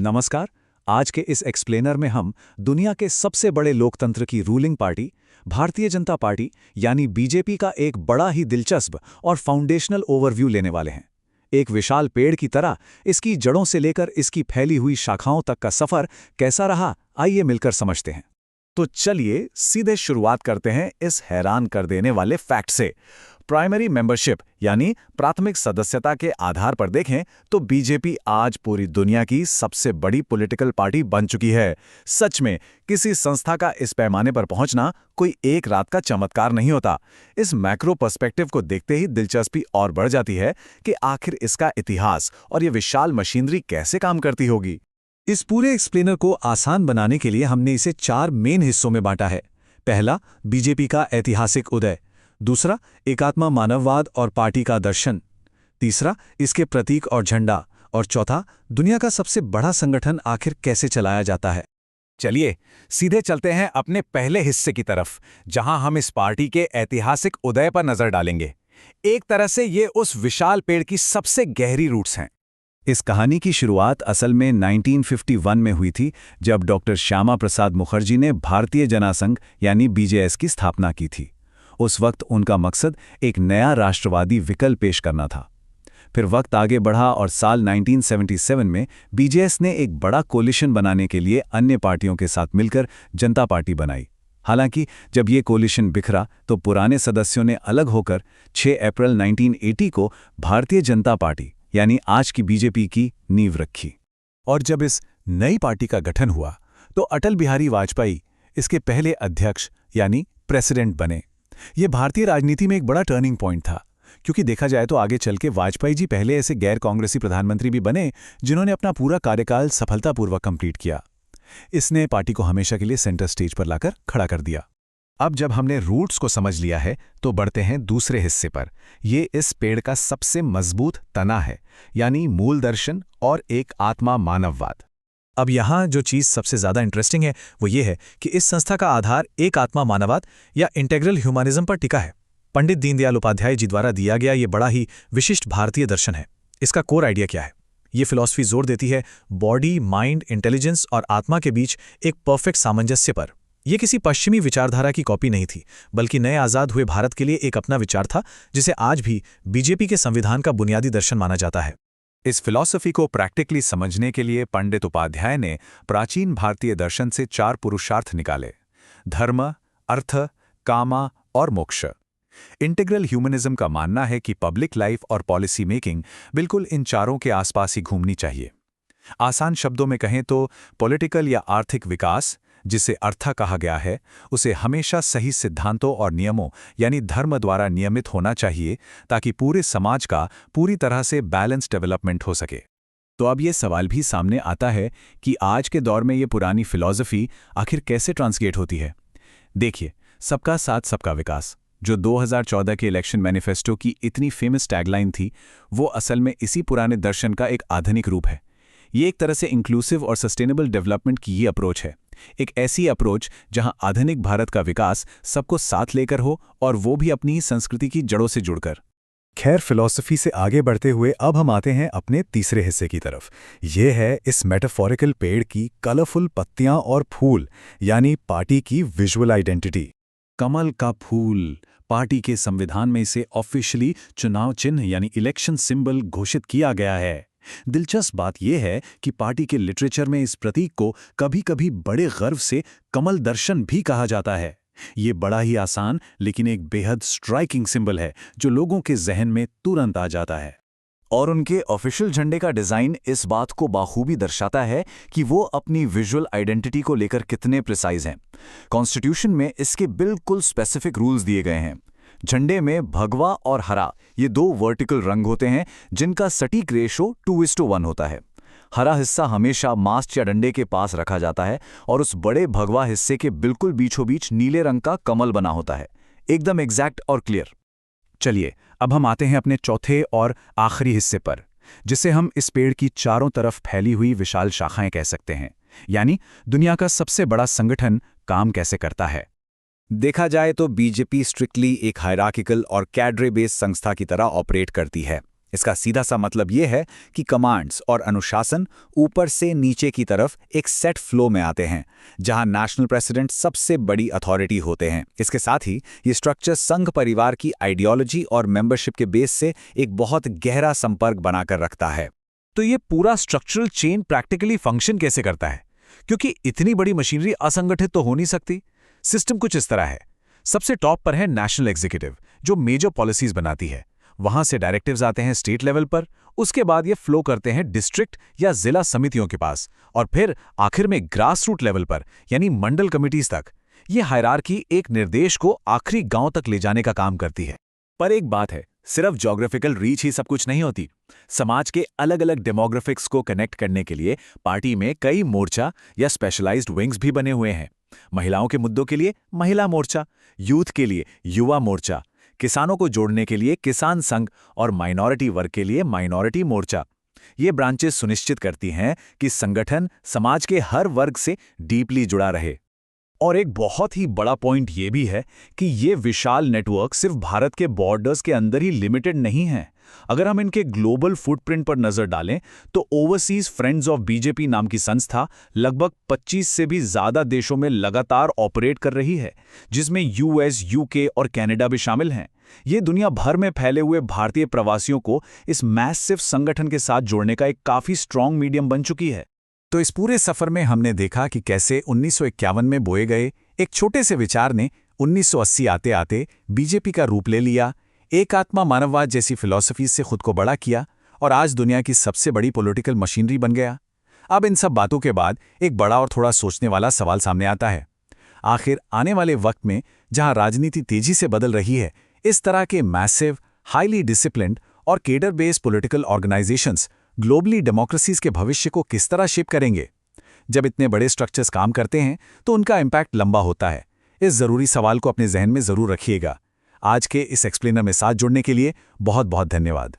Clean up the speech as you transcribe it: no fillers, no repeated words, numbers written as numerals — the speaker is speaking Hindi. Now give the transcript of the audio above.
नमस्कार। आज के इस एक्सप्लेनर में हम दुनिया के सबसे बड़े लोकतंत्र की ruling party Bharatiya Janata party यानी बीजेपी का एक बड़ा ही दिलचस्प और फाउंडेशनल ओवरव्यू लेने वाले हैं। एक विशाल पेड़ की तरह इसकी जड़ों से लेकर इसकी फैली हुई शाखाओं तक का सफर कैसा रहा, आइए मिलकर समझते हैं। तो चलिए सीधे शुरुआत करते हैं इस हैरान कर देने वाले फैक्ट से। प्राइमरी मेंबरशिप यानी प्राथमिक सदस्यता के आधार पर देखें तो बीजेपी आज पूरी दुनिया की सबसे बड़ी पॉलिटिकल पार्टी बन चुकी है। सच में किसी संस्था का इस पैमाने पर पहुंचना कोई एक रात का चमत्कार नहीं होता। इस मैक्रो पर्सपेक्टिव को देखते ही दिलचस्पी और बढ़ जाती है कि आखिर इसका इतिहास और ये विशाल मशीनरी कैसे काम करती होगी। इस पूरे एक्सप्लेनर को आसान बनाने के लिए हमने इसे 4 मेन हिस्सों में बांटा है। पहला, बीजेपी का ऐतिहासिक उदय। दूसरा, एकात्मा मानववाद और पार्टी का दर्शन। तीसरा, इसके प्रतीक और झंडा। और चौथा, दुनिया का सबसे बड़ा संगठन आखिर कैसे चलाया जाता है। चलिए सीधे चलते हैं अपने पहले हिस्से की तरफ, जहां हम इस पार्टी के ऐतिहासिक उदय पर नजर डालेंगे। एक तरह से ये उस विशाल पेड़ की सबसे गहरी रूट्स हैं। इस कहानी की शुरुआत असल में 1951 में हुई थी, जब डॉक्टर श्यामा प्रसाद मुखर्जी ने भारतीय जनसंघ यानी बीजेएस की स्थापना की थी। उस वक्त उनका मकसद एक नया राष्ट्रवादी विकल्प पेश करना था। फिर वक्त आगे बढ़ा और साल 1977 में बीजेएस ने एक बड़ा कोलिशन बनाने के लिए अन्य पार्टियों के साथ मिलकर जनता पार्टी बनाई। हालांकि जब ये कोलिशन बिखरा तो पुराने सदस्यों ने अलग होकर 6 अप्रैल 1980 को भारतीय जनता पार्टी यानी आज की बीजेपी की नींव रखी। और जब इस नई पार्टी का गठन हुआ तो अटल बिहारी वाजपेयी इसके पहले अध्यक्ष यानी प्रेसिडेंट बने। ये भारतीय राजनीति में एक बड़ा टर्निंग पॉइंट था, क्योंकि देखा जाए तो आगे चल के वाजपेयी जी पहले ऐसे गैर कांग्रेसी प्रधानमंत्री भी बने जिन्होंने अपना पूरा कार्यकाल सफलतापूर्वक कंप्लीट किया। इसने पार्टी को हमेशा के लिए सेंटर स्टेज पर लाकर खड़ा कर दिया। अब जब हमने रूट्स को समझ लिया है तो बढ़ते हैं दूसरे हिस्से पर। ये इस पेड़ का सबसे मजबूत तना है, यानी मूल दर्शन और एक आत्मा मानववाद। अब यहाँ जो चीज़ सबसे ज़्यादा इंटरेस्टिंग है वो ये है कि इस संस्था का आधार एक आत्मा मानववाद या इंटेग्रल ह्यूमनिज्म पर टिका है। पंडित दीनदयाल उपाध्याय जी द्वारा दिया गया ये बड़ा ही विशिष्ट भारतीय दर्शन है। इसका कोर आइडिया क्या है? ये फिलॉसफी जोर देती है बॉडी, माइंड, इंटेलिजेंस और आत्मा के बीच एक परफेक्ट सामंजस्य पर। यह किसी पश्चिमी विचारधारा की कॉपी नहीं थी, बल्कि नए आज़ाद हुए भारत के लिए एक अपना विचार था, जिसे आज भी बीजेपी के संविधान का बुनियादी दर्शन माना जाता है। इस फिलॉसफी को प्रैक्टिकली समझने के लिए पंडित उपाध्याय ने प्राचीन भारतीय दर्शन से 4 पुरुषार्थ निकाले: धर्म, अर्थ, कामा और मोक्ष। इंटीग्रल ह्यूमनिज्म का मानना है कि पब्लिक लाइफ और पॉलिसी मेकिंग बिल्कुल इन चारों के आसपास ही घूमनी चाहिए। आसान शब्दों में कहें तो पॉलिटिकल या आर्थिक विकास, जिसे अर्थ कहा गया है, उसे हमेशा सही सिद्धांतों और नियमों यानी धर्म द्वारा नियमित होना चाहिए, ताकि पूरे समाज का पूरी तरह से बैलेंस डेवलपमेंट हो सके। तो अब ये सवाल भी सामने आता है कि आज के दौर में ये पुरानी फिलॉसफी आखिर कैसे ट्रांसलेट होती है। देखिए, सबका साथ सबका विकास, जो 2014 के इलेक्शन मैनिफेस्टो की इतनी फेमस टैगलाइन थी, वो असल में इसी पुराने दर्शन का एक आधुनिक रूप है। ये एक तरह से इंक्लूसिव और सस्टेनेबल डेवलपमेंट की ये अप्रोच है, एक ऐसी अप्रोच जहां आधुनिक भारत का विकास सबको साथ लेकर हो और वो भी अपनी ही संस्कृति की जड़ों से जुड़कर। खैर, फिलॉसफी से आगे बढ़ते हुए अब हम आते हैं अपने तीसरे हिस्से की तरफ। ये है इस मेटाफोरिकल पेड़ की कलरफुल पत्तियां और फूल, यानी पार्टी की विजुअल आइडेंटिटी। कमल का फूल, पार्टी के संविधान में इसे ऑफिशियली चुनाव चिन्ह यानी इलेक्शन सिंबल घोषित किया गया है। दिलचस्प बात यह है कि पार्टी के लिटरेचर में इस प्रतीक को कभी-कभी बड़े गर्व से कमल दर्शन भी कहा जाता है। ये बड़ा ही आसान लेकिन एक बेहद स्ट्राइकिंग सिंबल है, जो लोगों के जहन में तुरंत आ जाता है। और उनके ऑफिशियल झंडे का डिजाइन इस बात को बाखूबी दर्शाता है कि वो अपनी विजुअल आइडेंटिटी को लेकर कितने प्रिसाइज हैं। कॉन्स्टिट्यूशन में इसके बिल्कुल स्पेसिफिक रूल्स दिए गए हैं। झंडे में भगवा और हरा ये 2 वर्टिकल रंग होते हैं, जिनका सटीक रेशो 2:1 होता है। हरा हिस्सा हमेशा मास्ट या डंडे के पास रखा जाता है और उस बड़े भगवा हिस्से के बिल्कुल बीचों बीच नीले रंग का कमल बना होता है, एकदम एग्जैक्ट और क्लियर। चलिए अब हम आते हैं अपने चौथे और आखिरी हिस्से पर, जिसे हम इस पेड़ की चारों तरफ फैली हुई विशाल शाखाएं कह सकते हैं, यानी दुनिया का सबसे बड़ा संगठन काम कैसे करता है। देखा जाए तो बीजेपी स्ट्रिक्टली एक हायरार्किकल और कैडरे बेस्ड संस्था की तरह ऑपरेट करती है। इसका सीधा सा मतलब ये है कि कमांड्स और अनुशासन ऊपर से नीचे की तरफ एक सेट फ्लो में आते हैं, जहां नेशनल प्रेसिडेंट सबसे बड़ी अथॉरिटी होते हैं। इसके साथ ही ये स्ट्रक्चर संघ परिवार की आइडियोलॉजी और मेंबरशिप के बेस से एक बहुत गहरा संपर्क बनाकर रखता है। तो ये पूरा स्ट्रक्चरल चेन प्रैक्टिकली फंक्शन कैसे करता है? क्योंकि इतनी बड़ी मशीनरी असंगठित तो हो नहीं सकती। सिस्टम कुछ इस तरह है। सबसे टॉप पर है नेशनल एग्जीक्यूटिव, जो मेजर पॉलिसीज बनाती है। वहां से डायरेक्टिव्स आते हैं स्टेट लेवल पर, उसके बाद ये फ्लो करते हैं डिस्ट्रिक्ट या जिला समितियों के पास, और फिर आखिर में ग्रास रूट लेवल पर यानी मंडल कमिटीज तक। ये हायरार्की एक निर्देश को आखिरी गांव तक ले जाने का काम करती है। पर एक बात है, सिर्फ ज्योग्राफिकल रीच ही सब कुछ नहीं होती। समाज के अलग अलग डेमोग्राफिक्स को कनेक्ट करने के लिए पार्टी में कई मोर्चा या स्पेशलाइज्ड विंग्स भी बने हुए हैं। महिलाओं के मुद्दों के लिए महिला मोर्चा, यूथ के लिए युवा मोर्चा, किसानों को जोड़ने के लिए किसान संघ और माइनॉरिटी वर्ग के लिए माइनॉरिटी मोर्चा। ये ब्रांचेस सुनिश्चित करती हैं कि संगठन समाज के हर वर्ग से डीपली जुड़ा रहे। और एक बहुत ही बड़ा पॉइंट ये भी है कि ये विशाल नेटवर्क सिर्फ भारत के बॉर्डर्स के अंदर ही लिमिटेड नहीं है। अगर हम इनके ग्लोबल फुटप्रिंट पर नजर डालें तो ओवरसीज फ्रेंड्स ऑफ बीजेपी नाम की संस्था लगभग 25 से भी ज्यादा देशों में लगातार ऑपरेट कर रही है, जिसमें यूएस, यूके और कनाडा भी शामिल हैं। ये दुनिया भर में फैले हुए भारतीय प्रवासियों को इस मैसिव संगठन के साथ जोड़ने का एक काफी स्ट्रांग मीडियम बन चुकी है। तो इस पूरे सफर में हमने देखा कि कैसे 1951 में बोए गए एक छोटे से विचार ने 1980 आते आते बीजेपी का रूप ले लिया, एक आत्मा मानववाद जैसी फिलॉसफी से खुद को बड़ा किया और आज दुनिया की सबसे बड़ी पॉलिटिकल मशीनरी बन गया। अब इन सब बातों के बाद एक बड़ा और थोड़ा सोचने वाला सवाल सामने आता है। आखिर आने वाले वक्त में जहां राजनीति तेजी से बदल रही है, इस तरह के मैसिव, हाईली डिसिप्लिन्ड और cadre based political organisations globally democracies के भविष्य को किस तरह शेप करेंगे? जब इतने बड़े स्ट्रक्चर्स काम करते हैं तो उनका इम्पैक्ट लंबा होता है। इस जरूरी सवाल को अपने जहन में जरूर रखिएगा। आज के इस एक्सप्लेनर में साथ जुड़ने के लिए बहुत बहुत धन्यवाद।